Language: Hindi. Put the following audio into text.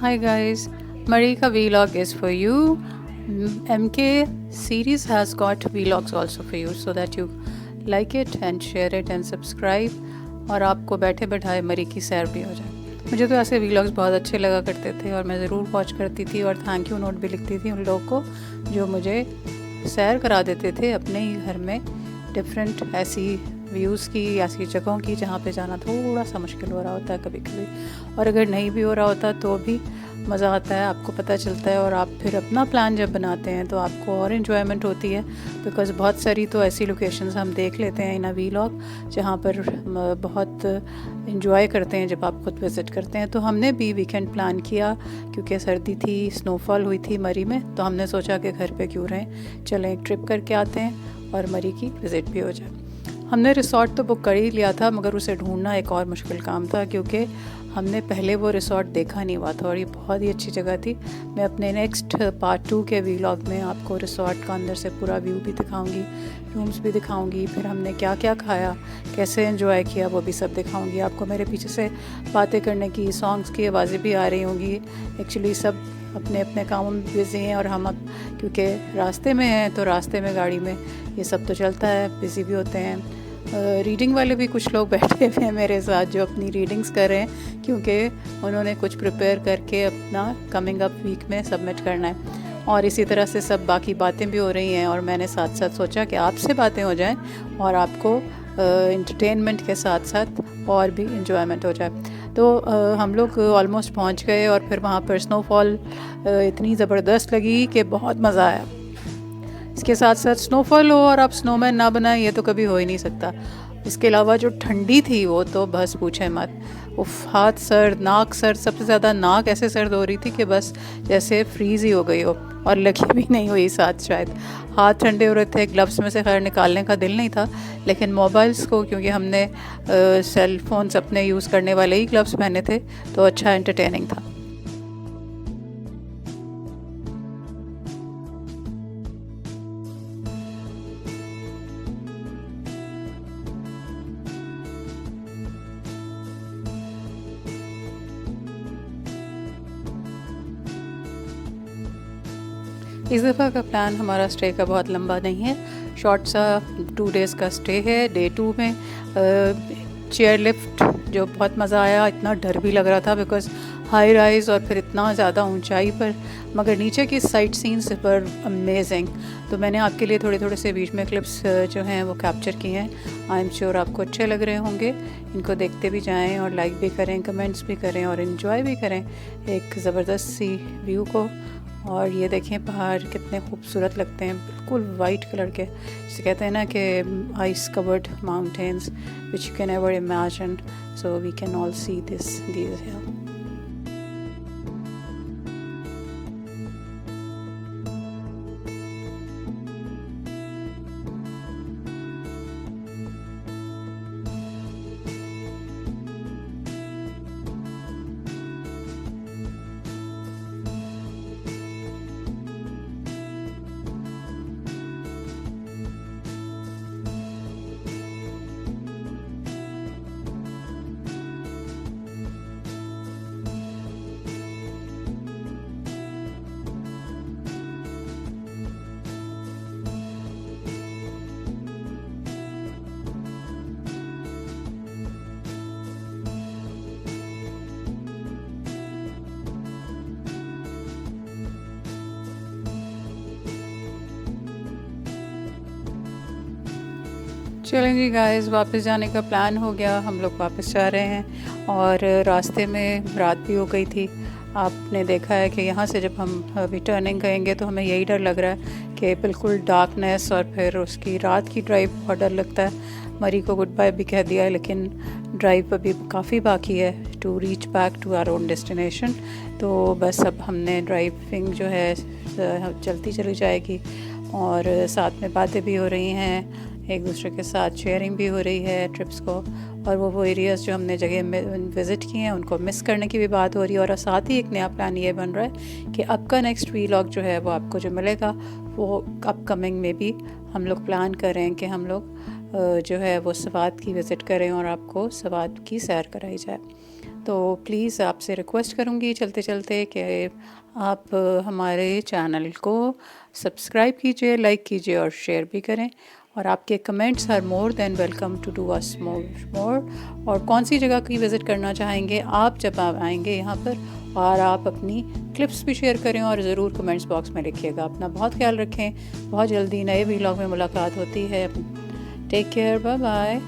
Hi guys, Marika vlog is for you. MK series has got vlogs also for you so that you like it and share it and subscribe और आपको बैठे बैठाए मरी की सैर भी हो जाए। मुझे तो ऐसे वीलॉग्स बहुत अच्छे लगा करते थे और मैं ज़रूर वॉच करती थी और थैंक यू नोट भी लिखती थी उन लोगों को जो मुझे सैर करा देते थे अपने ही घर में डिफरेंट ऐसी व्यूज़ की ऐसी जगहों की जहाँ पे जाना थोड़ा सा मुश्किल हो रहा होता है कभी कभी, और अगर नहीं भी हो रहा होता तो भी मज़ा आता है, आपको पता चलता है और आप फिर अपना प्लान जब बनाते हैं तो आपको और इन्जॉयमेंट होती है। बिकॉज़ बहुत सारी तो ऐसी लोकेशंस हम देख लेते हैं इन अ वीलॉग जहाँ पर बहुत इन्जॉय करते हैं जब आप खुद विज़िट करते हैं। तो हमने भी वीकेंड प्लान किया क्योंकि सर्दी थी, स्नोफॉल हुई थी मरी में, तो हमने सोचा कि घर पे क्यों रहें, चलें एक ट्रिप करके आते हैं और मरी की विज़िट भी हो जाए। हमने रिसॉर्ट तो बुक कर ही लिया था मगर उसे ढूंढना एक और मुश्किल काम था क्योंकि हमने पहले वो रिसॉर्ट देखा नहीं हुआ था और ये बहुत ही अच्छी जगह थी। मैं अपने नेक्स्ट पार्ट 2 के वीलॉग में आपको रिसॉर्ट का अंदर से पूरा व्यू भी दिखाऊंगी, रूम्स भी दिखाऊंगी, फिर हमने क्या क्या खाया, कैसे एंजॉय किया वो भी सब दिखाऊंगी आपको। मेरे पीछे से बातें करने की, सॉन्ग्स की आवाज़ें भी आ रही होंगी। एक्चुअली सब अपने अपने कामों में बिज़ी हैं और हम अब क्योंकि रास्ते में हैं तो रास्ते में गाड़ी में ये सब तो चलता है, बिज़ी भी होते हैं। रीडिंग वाले भी कुछ लोग बैठे हुए हैं मेरे साथ जो अपनी रीडिंग्स कर रहे हैं क्योंकि उन्होंने कुछ प्रिपेयर करके अपना कमिंग अप वीक में सबमिट करना है। और इसी तरह से सब बाकी बातें भी हो रही हैं और मैंने साथ साथ सोचा कि आपसे बातें हो जाएं और आपको इंटरटेनमेंट के साथ साथ और भी इंजॉयमेंट हो जाए। तो हम लोग ऑलमोस्ट पहुंच गए और फिर वहाँ पर स्नोफॉल इतनी ज़बरदस्त लगी कि बहुत मज़ा आया। इसके साथ साथ स्नोफॉल हो और आप स्नोमैन ना बनाएं ये तो कभी हो ही नहीं सकता। इसके अलावा जो ठंडी थी वो तो बस पूछे मत। उफ, हाथ सर्द, नाक सर्द, सबसे ज़्यादा नाक ऐसे सर्द हो रही थी कि बस जैसे फ्रीज़ ही हो गई हो, और लगी भी नहीं हुई साथ शायद। हाथ ठंडे हो रहे थे, ग्लव्स में से खैर निकालने का दिल नहीं था, लेकिन मोबाइल्स को क्योंकि हमने सेल फोन्स अपने यूज़ करने वाले ही ग्लव्स पहने थे तो अच्छा एंटरटेनिंग था। इस दफ़ा का प्लान हमारा स्टे का बहुत लंबा नहीं है, शॉर्ट सा 2 डेज़ का स्टे है। डे 2 में चेयर लिफ्ट जो बहुत मज़ा आया, इतना डर भी लग रहा था बिकॉज़ हाई राइज़ और फिर इतना ज़्यादा ऊंचाई पर, मगर नीचे की साइट सीन्स पर अमेजिंग। तो मैंने आपके लिए थोड़े थोड़े से बीच में क्लिप्स जो हैं वो कैप्चर किए हैं। आई एम श्योर आपको अच्छे लग रहे होंगे, इनको देखते भी जाएं और लाइक भी करें, कमेंट्स भी करें और इन्जॉय भी करें एक ज़बरदस्त सी व्यू को। और ये देखें पहाड़ कितने खूबसूरत लगते हैं, बिल्कुल वाइट कलर के, जिसे कहते हैं ना कि ice covered mountains which you can ever imagine. So we can all see this these here. चलें जी गाइस, वापस जाने का प्लान हो गया, हम लोग वापस जा रहे हैं और रास्ते में रात भी हो गई थी। आपने देखा है कि यहाँ से जब हम अभी टर्निंग करेंगे तो हमें यही डर लग रहा है कि बिल्कुल डार्कनेस और फिर उसकी रात की ड्राइव बहुत डर लगता है। मरी को गुड बाय भी कह दिया है लेकिन ड्राइव अभी काफ़ी बाकी है to reach back to our own destination. तो बस अब हमने ड्राइविंग जो है चलती चली जाएगी और साथ में बातें भी हो रही हैं, एक दूसरे के साथ शेयरिंग भी हो रही है ट्रिप्स को, और वो एरियाज़ जो हमने जगह में विज़िट किए हैं उनको मिस करने की भी बात हो रही है। और साथ ही एक नया प्लान ये बन रहा है कि अब का नेक्स्ट वीलॉग जो है वो आपको जो मिलेगा वो अपकमिंग में भी हम लोग प्लान कर रहे हैं कि हम लोग जो है वो सवात की विज़िट करें और आपको सवात की सैर कराई जाए। तो प्लीज़ आपसे रिक्वेस्ट करूँगी चलते चलते कि आप हमारे चैनल को सब्सक्राइब कीजिए, लाइक कीजिए और शेयर भी करें। और आपके comments are more than welcome to do us more. और कौन सी जगह की विज़िट करना चाहेंगे आप जब आप आएंगे यहाँ पर, और आप अपनी क्लिप्स भी शेयर करें और ज़रूर कमेंट्स बॉक्स में लिखिएगा। अपना बहुत ख्याल रखें। बहुत जल्दी नए व्लॉग में मुलाकात होती है। Take care, bye bye.